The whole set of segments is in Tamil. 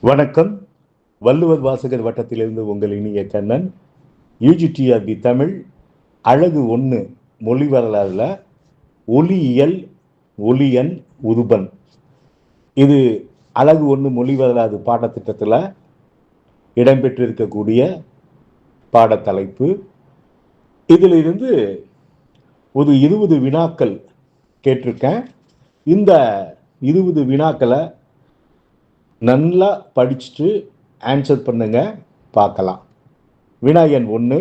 வணக்கம். வள்ளுவர் வாசகர் வட்டத்திலிருந்து உங்கள் இனிய கண்ணன். யூஜிடிஆர்பி தமிழ் அழகு 1 மொழி வரலாறுல ஒலியியல் ஒலியன் உருபன், இது அழகு 1 மொழி வரலாறு பாடத்திட்டத்தில் இடம்பெற்றிருக்கக்கூடிய பாடத்தலைப்பு. இதிலிருந்து ஒரு 20 வினாக்கள் கேட்டிருக்கேன். இந்த 20 வினாக்களை நல்லா படிச்சுட்டு ஆன்சர் பண்ணுங்க, பார்க்கலாம். வினா எண் 1.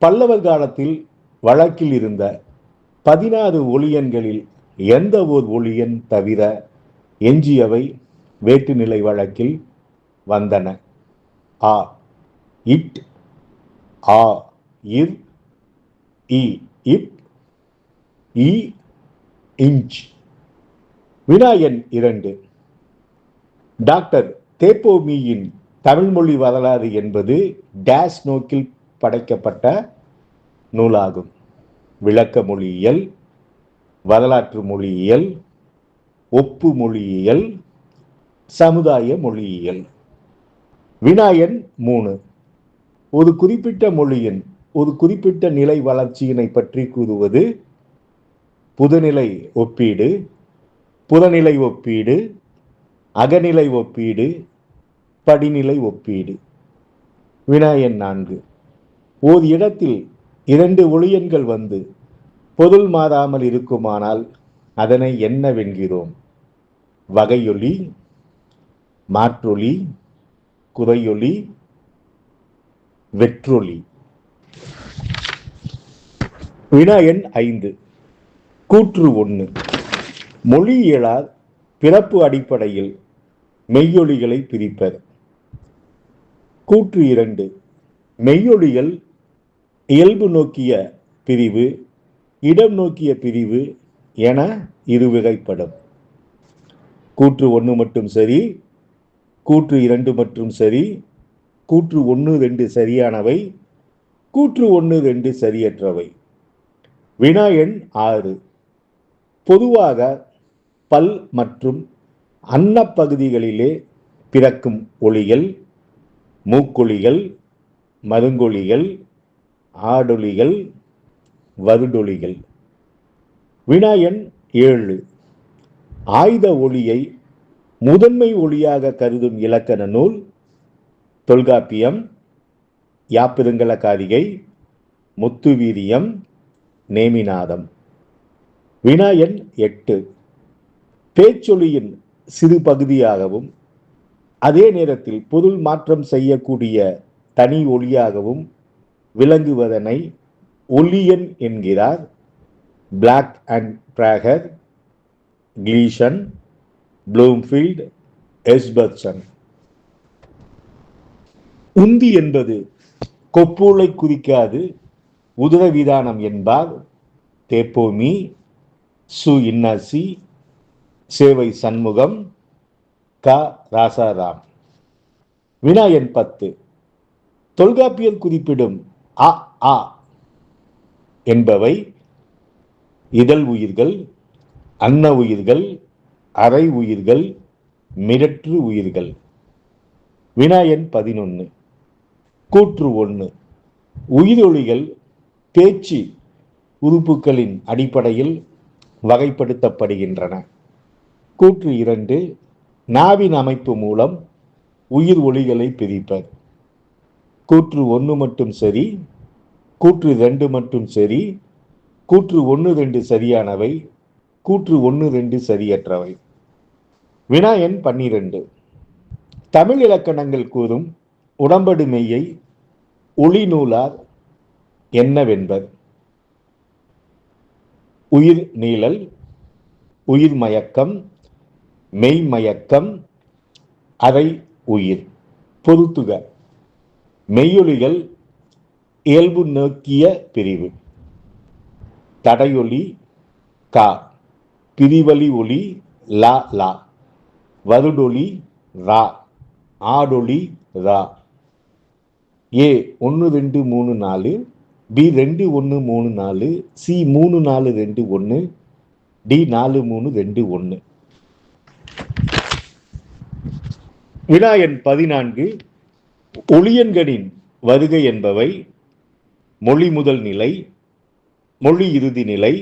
பல்லவர் காலத்தில் வழக்கில் இருந்த 16 ஒலியன்களில் எந்த ஓர் ஒலியன் தவிர எஞ்சியவை வேற்றுநிலை வழக்கில் வந்தன? ஆ இட், ஆ இர், இ இப், இ இஞ்ச். வினா எண் 2. டாக்டர் தேப்போமியின் தமிழ்மொழி வரலாறு என்பது டேஸ் நோக்கில் படைக்கப்பட்ட நூலாகும். விளக்க மொழியியல், வரலாற்று மொழியியல், ஒப்பு மொழியியல், சமுதாய மொழியியல். வினா எண் 3. ஒரு குறிப்பிட்ட மொழியின் ஒரு குறிப்பிட்ட நிலை வளர்ச்சியினை பற்றி கூறுவது புதுநிலை ஒப்பீடு, புறநிலை ஒப்பீடு, அகநிலை ஒப்பீடு, படிநிலை ஒப்பீடு. வினா எண் 4. ஓர் இடத்தில் 2 ஒலியன்கள் வந்து பொருள் மாறாமல் இருக்குமானால் அதனை என்னவென்கிறோம்? வகையொலி, மாற்றொலி, குறையொலி, வெற்றொலி. வினா எண் 5. கூற்று 1. மொழியியலார் பிறப்பு அடிப்படையில் மெய்யொலிகளை பிரிப்பர். கூற்று 2. மெய்யொலிகள் இயல்பு நோக்கிய பிரிவு, இடம் நோக்கிய பிரிவு என இருவகைப்படும். கூற்று 1 மட்டும் சரி, கூற்று 2 மற்றும் சரி, கூற்று 1, 2 சரியானவை, கூற்று 1, 2 சரியற்றவை. வினா எண் 6. பொதுவாக பல் மற்றும் அன்னப்பகுதிகளிலே பிறக்கும் ஒலிகள் மூக்கொலிகள், மருங்கொலிகள், ஆடொலிகள், வருடொலிகள். வினா எண் 7. ஆயுத ஒலியை முதன்மை ஒலியாக கருதும் இலக்கண நூல் தொல்காப்பியம், யாப்பிருங்கல காரிகை, முத்துவீரியம், நேமிநாதம். வினா எண் 8. பேச்சொலியின் சிறு பகுதியாகவும் அதே நேரத்தில் பொருள் மாற்றம் செய்யக்கூடிய தனி ஒலியாகவும் விளங்குவதனை ஒலியன் என்கிறார் பிளாக் அண்ட் பிராகர், கிளீஷன், ப்ளூம்ஃபீல்ட், எஸ்பர்சன். உந்தி என்பது கொப்பூளை குறிக்காது உதரவிதானம் என்பார் தேப்போமி, சு இன்னாசி, சேவை சண்முகம், க ராசாராம். வினா எண் 10. தொல்காப்பியர் குறிப்பிடும் அ ஆ என்பவை இதழ் உயிர்கள், அன்ன உயிர்கள், அரை உயிர்கள், மிடற்று உயிர்கள். வினா எண் 11. கூற்று 1. உயிரொலிகள் பேச்சு உறுப்புகளின் அடிப்படையில் வகைப்படுத்தப்படுகின்றன. கூற்று 2. நாவின் அமைப்பு மூலம் உயிர் ஒலிகளை பிரிப்பர். கூற்று 1 மட்டும் சரி, கூற்று 2 மட்டும் சரி, கூற்று 1, 2 சரியானவை, கூற்று 1, 2 சரியற்றவை. வினா எண் 12. தமிழ் இலக்கணங்கள் கூறும் உடம்படு மெய்யை ஒளி நூலார் என்னவென்பர்? உயிர் நீழல், உயிர் மயக்கம், மெய்மயக்கம், அரை உயிர். பொருத்துக. மெய்யொலிகள் இயல்பு நோக்கிய பிரிவு. தடையொலி கா, பிரிவலி ஒலி லா லா, வருடொலி ரா, ஆடொலி ரா. ஏ 1, 2, 3, 4, பி 2, 1, 3, 4, சி 3, 4, 2, 1, டி 4, 3, 2, 1. வினா எண் 14. ஒளியன்களின் வருகை என்பவை மொழி முதல் நிலை, மொழி இறுதி நிலை,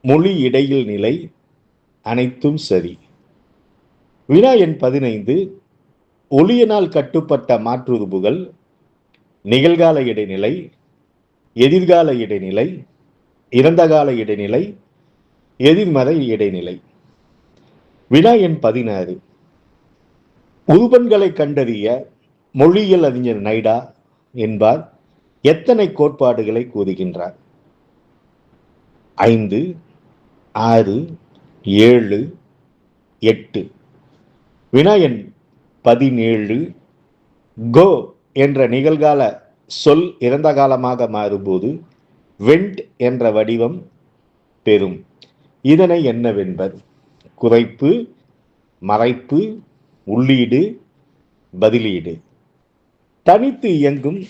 மொழி இடையில் நிலை, அனைத்தும் சரி. வினா எண் 15. ஒளியினால் கட்டுப்பட்ட மாற்றுருபுகள் நிகழ்கால இடைநிலை, எதிர்கால இடைநிலை, இறந்தகால இடைநிலை, எதிர்மறை இடைநிலை. வினா எண் 16. உருபன்களை கண்டறிய மொழியியல் அறிஞர் நைடா என்பார் எத்தனை கோட்பாடுகளை கூறுகின்றார்? 5, 6, 7, 8. வினா எண் 17. கோ என்ற நிகழ்கால சொல் இறந்த காலமாக மாறும்போது வெண்ட் என்ற வடிவம் பெறும். இதனை என்னவென்பர்? குறைப்பு, மறைப்பு, உள்ளீடு, பதிலீடு. தனித்து இயங்கும்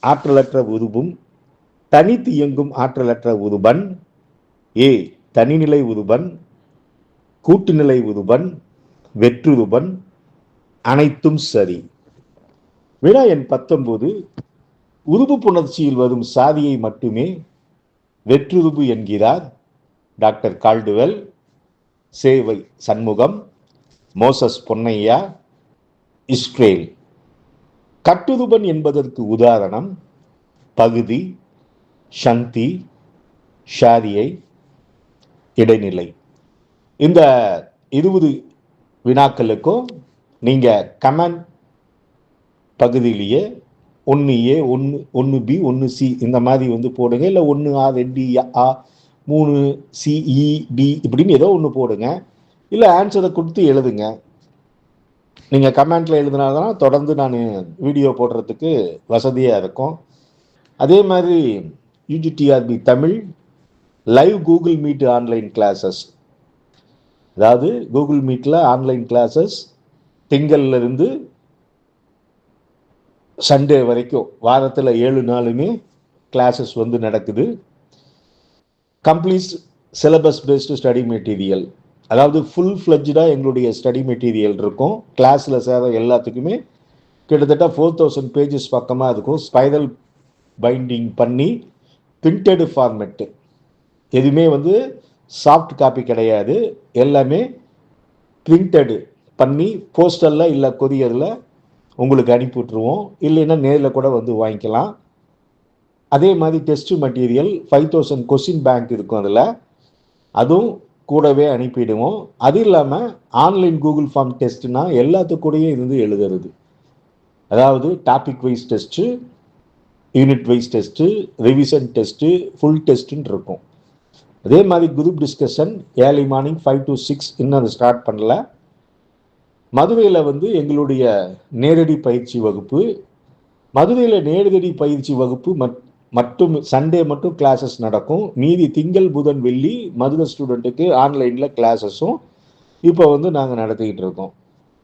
ஆற்றலற்ற உருபும் தனித்து இயங்கும் ஆற்றலற்ற உருபன் ஏ தனிநிலை உருபன், கூட்டுநிலை உருபன், வெற்றுருபன், அனைத்தும் சரி. வினா எண் 19. உருபு புணர்ச்சியில் வரும் சாதியை மட்டுமே வெற்றுருபு என்கிறார் டாக்டர் கால்டுவெல், சேவை சண்முகம், மோசஸ் பொன்னையா, இஸ்ரேல். கட்டுருபன் என்பதற்கு உதாரணம் பகுதி, சந்தி, ஷாரியை, இடைநிலை. இந்த 20 வினாக்களுக்கும் நீங்க கமெண்ட் பகுதியிலேயே 1A, 1B, 1C இந்த மாதிரி போடுங்க. இல்லை 1A, 2A, 3CED இப்படின்னு ஏதோ ஒன்று போடுங்க. இல்லை ஆன்சரை கொடுத்து எழுதுங்க. நீங்கள் கமெண்ட்ல எழுதினாதான் தொடர்ந்து நான் வீடியோ போடுறதுக்கு வசதியாக இருக்கும். அதே மாதிரி UGTRB Tamil live Google meet online classes, அதாவது கூகுள் மீட்டில் ஆன்லைன் கிளாஸஸ் திங்கள்ல இருந்து சண்டே வரைக்கும் வாரத்தில் 7 நாளுமே கிளாஸஸ் நடக்குது. Complete syllabus based study material, அதாவது ஃபுல் ஃப்ளெஜ்டாக எங்களுடைய ஸ்டடி மெட்டீரியல் இருக்கும். கிளாஸில் சேர எல்லாத்துக்குமே கிட்டத்தட்ட 4000 பேஜஸ் பக்கமாக இருக்கும். ஸ்பைரல் பைண்டிங் பண்ணி பிரிண்டட் ஃபார்மெட்டு, எதுவுமே சாஃப்ட் காப்பி கிடையாது, எல்லாமே பிரிண்டடு பண்ணி போஸ்டரில் இல்லை கொரியரில் உங்களுக்கு அனுப்பி விட்டுருவோம். இல்லைன்னா நேரில் கூட வாங்கிக்கலாம். அதே மாதிரி டெஸ்ட் மெட்டீரியல் 5000 கொஸ்டின் பேங்க் இருக்கும், அதில் அதுவும் கூடவே அனுப்பிடுவோம். அது இல்லாமல் ஆன்லைன் கூகுள் ஃபார்ம் டெஸ்ட்னா எல்லாத்துக்கூடையும் எழுதுறது, அதாவது topic wise test, unit wise test, revision test, full டெஸ்ட்டுன்னு இருக்கும். அதே மாதிரி group discussion early morning 5 to 6 இன்னும் அது ஸ்டார்ட் பண்ணல. மதுரையில் எங்களுடைய நேரடி பயிற்சி வகுப்பு, மதுரையில் நேரடி பயிற்சி வகுப்பு மட்டும் சண்டே மட்டும் கிளாஸஸ் நடக்கும். மீதி திங்கள், புதன், வெள்ளி மதுரை ஸ்டூடெண்ட்டுக்கு ஆன்லைனில் கிளாஸஸும் இப்போ நாங்கள் நடத்திக்கிட்டு இருக்கோம்.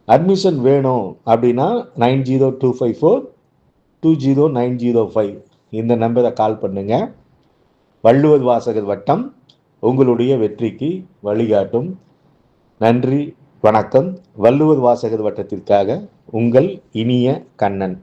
அட்மிஷன் வேணும் அப்படின்னா 9025420905 இந்த நம்பரை கால் பண்ணுங்க. வள்ளுவர் வாசகர் வட்டம் உங்களுடைய வெற்றிக்கு வழிகாட்டும். நன்றி, வணக்கம். வள்ளுவர் வாசகர் வட்டத்திற்காக உங்கள் இனிய கண்ணன்.